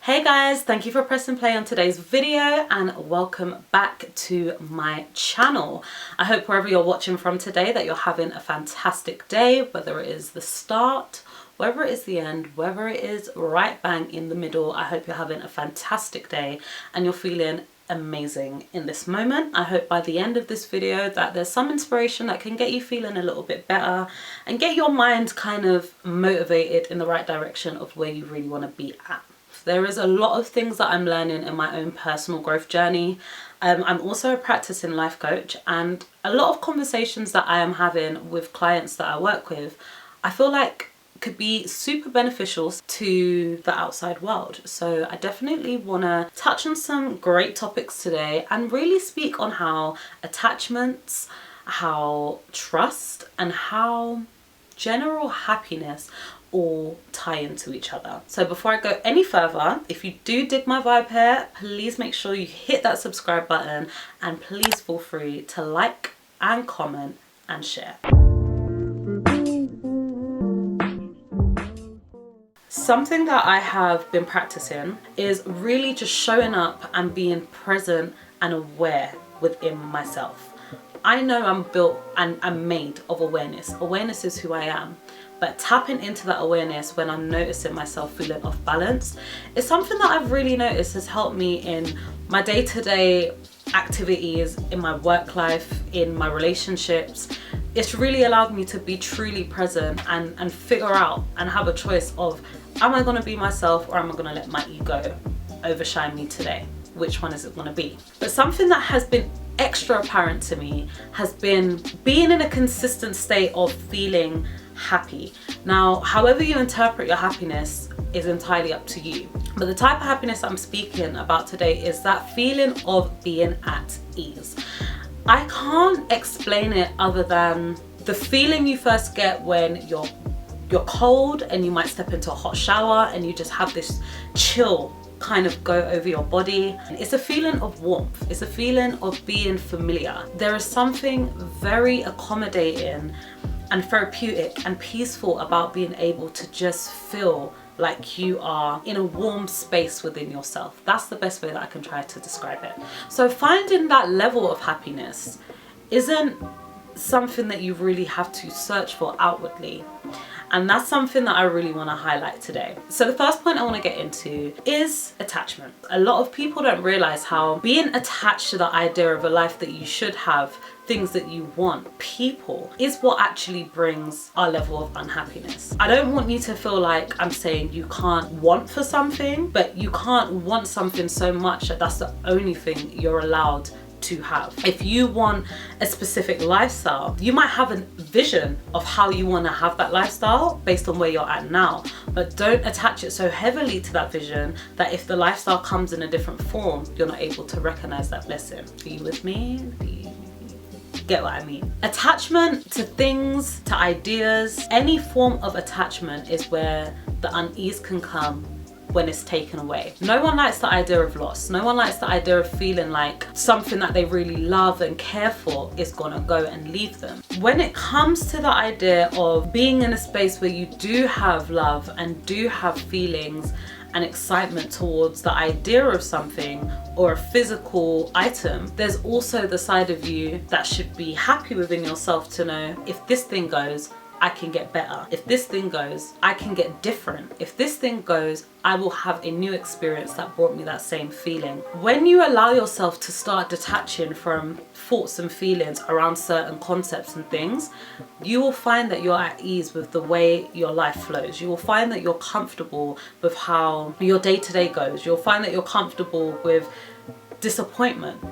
Hey guys, thank you for pressing play on today's video and welcome back to my channel. I hope wherever you're watching from today that you're having a fantastic day, whether it is the start, whether it is the end, whether it is right bang in the middle. I hope you're having a fantastic day and you're feeling amazing in this moment. I hope by the end of this video that there's some inspiration that can get you feeling a little bit better and get your mind kind of motivated in the right direction of where you really want to be at. There is a lot of things that I'm learning in my own personal growth journey. I'm also a practicing life coach, and a lot of conversations that I am having with clients that I work with, I feel like could be super beneficial to the outside world. So I definitely want to touch on some great topics today and really speak on how attachments, how trust, and how general happiness all tie into each other. So before I go any further, if you do dig my vibe here, please make sure you hit that subscribe button and please feel free to like and comment and share. Something that I have been practicing is really just showing up and being present and aware within myself. I know I'm built and I'm made of awareness. Awareness is who I am. But tapping into that awareness when I'm noticing myself feeling off balance is something that I've really noticed has helped me in my day-to-day activities, in my work life, in my relationships. It's really allowed me to be truly present and figure out and have a choice of, am I going to be myself or am I going to let my ego overshine me today? Which one is it going to be? But something that has been extra apparent to me has been being in a consistent state of feeling happy. Now, however you interpret your happiness is entirely up to you. But the type of happiness I'm speaking about today is that feeling of being at ease. I can't explain it other than the feeling you first get when you're cold and you might step into a hot shower and you just have this chill kind of go over your body. It's a feeling of warmth. It's a feeling of being familiar. There is something very accommodating and therapeutic and peaceful about being able to just feel like you are in a warm space within yourself. That's the best way that I can try to describe it. So finding that level of happiness isn't something that you really have to search for outwardly. And that's something that I really want to highlight today. So the first point I want to get into is attachment. A lot of people don't realize how being attached to the idea of a life that you should have, things that you want, people, is what actually brings our level of unhappiness. I don't want you to feel like I'm saying you can't want for something, but you can't want something so much that that's the only thing you're allowed to have. If you want a specific lifestyle, you might have a vision of how you want to have that lifestyle based on where you're at now, but don't attach it so heavily to that vision that if the lifestyle comes in a different form, you're not able to recognize that blessing. Are you with me? Do you get what I mean? Attachment to things, to ideas, any form of attachment is where the unease can come when it's taken away. No one likes the idea of loss. No one likes the idea of feeling like something that they really love and care for is gonna go and leave them. When it comes to the idea of being in a space where you do have love and do have feelings and excitement towards the idea of something or a physical item, there's also the side of you that should be happy within yourself to know, if this thing goes, I can get better. If this thing goes, I can get different. If this thing goes, I will have a new experience that brought me that same feeling. When you allow yourself to start detaching from thoughts and feelings around certain concepts and things, you will find that you're at ease with the way your life flows. You will find that you're comfortable with how your day-to-day goes. You'll find that you're comfortable with disappointment.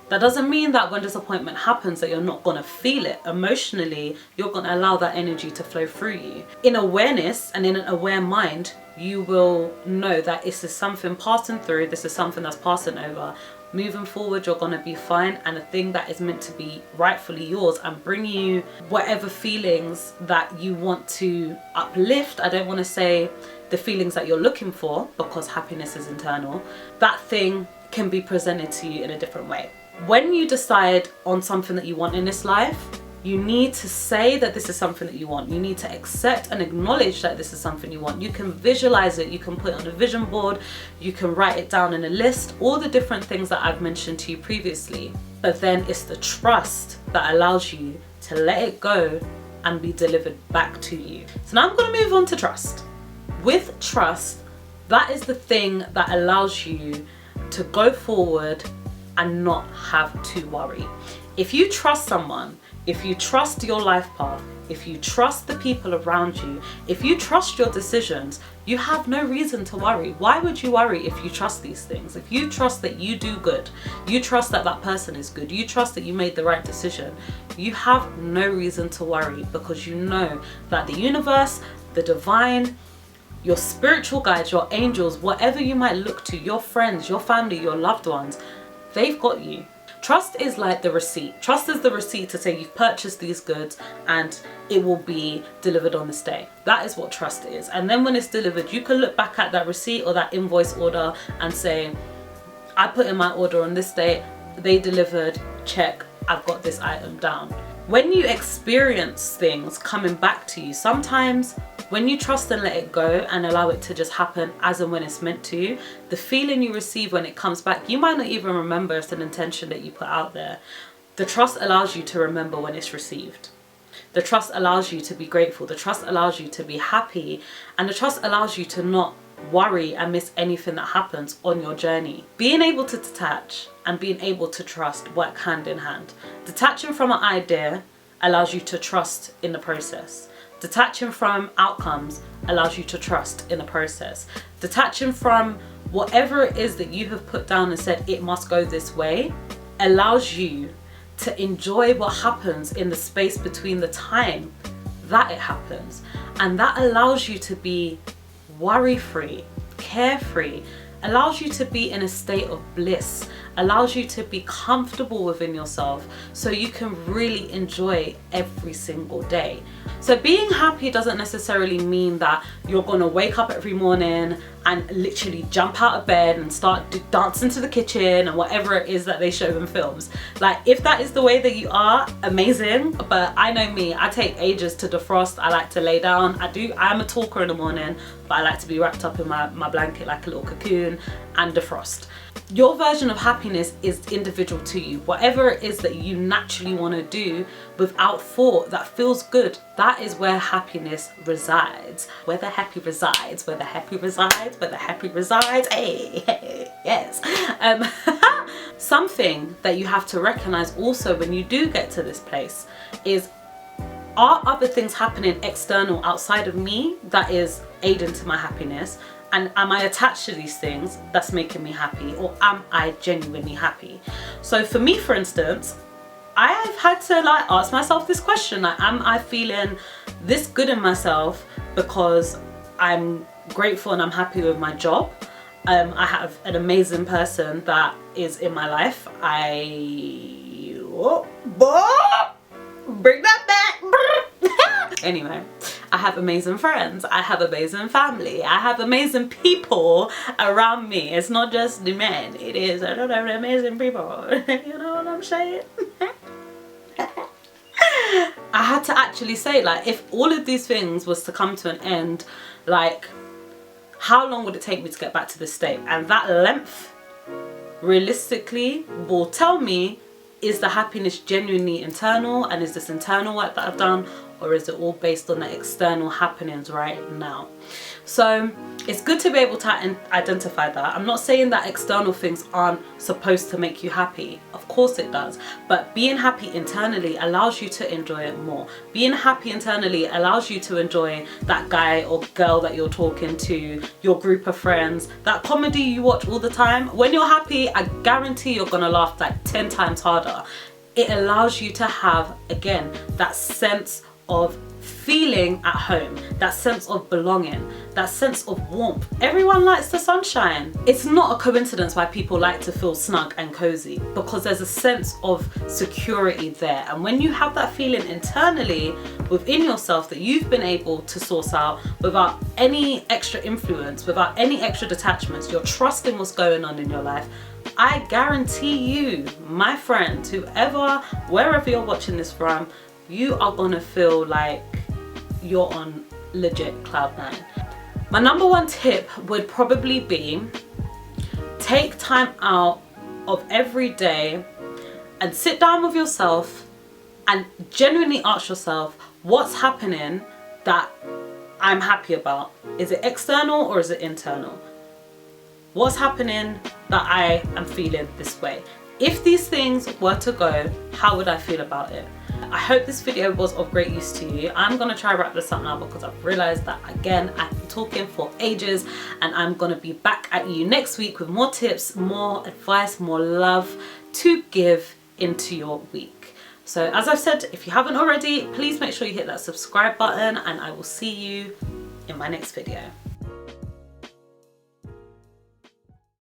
That doesn't mean that when disappointment happens that you're not gonna feel it. Emotionally, you're gonna allow that energy to flow through you. In awareness and in an aware mind, you will know that this is something passing through, this is something that's passing over. Moving forward, you're gonna be fine, and a thing that is meant to be rightfully yours and bring you whatever feelings that you want to uplift. I don't wanna say the feelings that you're looking for, because happiness is internal. That thing can be presented to you in a different way. When you decide on something that you want in this life, You need to say that this is something that you want. You need to accept and acknowledge that this is something you want. You can visualize it. You can put it on a vision board. You can write it down in a list. All the different things that I've mentioned to you previously. But then it's the trust that allows you to let it go and be delivered back to you. So now I'm going to move on to trust. With trust, that is the thing that allows you to go forward and not have to worry. If you trust someone, if you trust your life path, if you trust the people around you, if you trust your decisions, you have no reason to worry. Why would you worry if you trust these things? If you trust that you do good, you trust that that person is good, you trust that you made the right decision, you have no reason to worry, because you know that the universe, the divine, your spiritual guides, your angels, whatever you might look to, your friends, your family, your loved ones, they've got you. Trust is like the receipt. Trust is the receipt to say you've purchased these goods and it will be delivered on this day. That is what trust is. And then when it's delivered, you can look back at that receipt or that invoice order and say, I put in my order on this day, they delivered, check, I've got this item down. When you experience things coming back to you, sometimes when you trust and let it go and allow it to just happen as and when it's meant to, the feeling you receive when it comes back, you might not even remember it's an intention that you put out there. The trust allows you to remember when it's received. The trust allows you to be grateful. The trust allows you to be happy. And the trust allows you to not worry and miss anything that happens on your journey. Being able to detach and being able to trust work hand in hand. Detaching from an idea allows you to trust in the process. Detaching from outcomes allows you to trust in the process. Detaching from whatever it is that you have put down and said it must go this way allows you to enjoy what happens in the space between the time that it happens. And that allows you to be worry-free, carefree, allows you to be in a state of bliss, allows you to be comfortable within yourself so you can really enjoy every single day. So being happy doesn't necessarily mean that you're gonna wake up every morning and literally jump out of bed and start dancing to the kitchen and whatever it is that they show in films. Like, if that is the way that you are, amazing. But I know me, I take ages to defrost. I like to lay down. I'm a talker in the morning, but I like to be wrapped up in my blanket like a little cocoon and defrost. Your version of happiness is individual to you. Whatever it is that you naturally want to do without thought that feels good, that is where happiness resides. Where the happy resides, where the happy resides, where the happy resides. Hey, hey, yes. Something that you have to recognize also when you do get to this place is, are other things happening external outside of me that is aiding to my happiness? And am I attached to these things that's making me happy, or am I genuinely happy? So for me, for instance, I have had to ask myself this question, am I feeling this good in myself because I'm grateful and I'm happy with my job? I have an amazing person that is in my life. Bring that back. Anyway, I have amazing friends, I have amazing family, I have amazing people around me. It's not just the men, it is, I don't have amazing people. You know what I'm saying? I had to actually say, if all of these things was to come to an end, how long would it take me to get back to this state? And that length realistically will tell me, is the happiness genuinely internal, and is this internal work that I've done, or is it all based on the external happenings right now? So it's good to be able to identify that. I'm not saying that external things aren't supposed to make you happy. Of course it does. But being happy internally allows you to enjoy it more. Being happy internally allows you to enjoy that guy or girl that you're talking to, your group of friends, that comedy you watch all the time. When you're happy, I guarantee you're gonna laugh 10 times harder. It allows you to have, again, that sense of feeling at home, that sense of belonging, that sense of warmth. Everyone likes the sunshine. It's not a coincidence why people like to feel snug and cozy, because there's a sense of security there. And when you have that feeling internally within yourself that you've been able to source out without any extra influence, without any extra detachments, you're trusting what's going on in your life, I guarantee you, my friend, wherever you're watching this from, you are gonna feel like you're on legit cloud nine. My number one tip would probably be take time out of every day and sit down with yourself and genuinely ask yourself, what's happening that I'm happy about? Is it external or is it internal? What's happening that I am feeling this way? If these things were to go, how would I feel about it? I hope this video was of great use to you. I'm gonna try wrap this up now because I've realized that again I've been talking for ages, and I'm gonna be back at you next week with more tips, more advice, more love to give into your week. So as I've said, if you haven't already, please make sure you hit that subscribe button, and I will see you in my next video.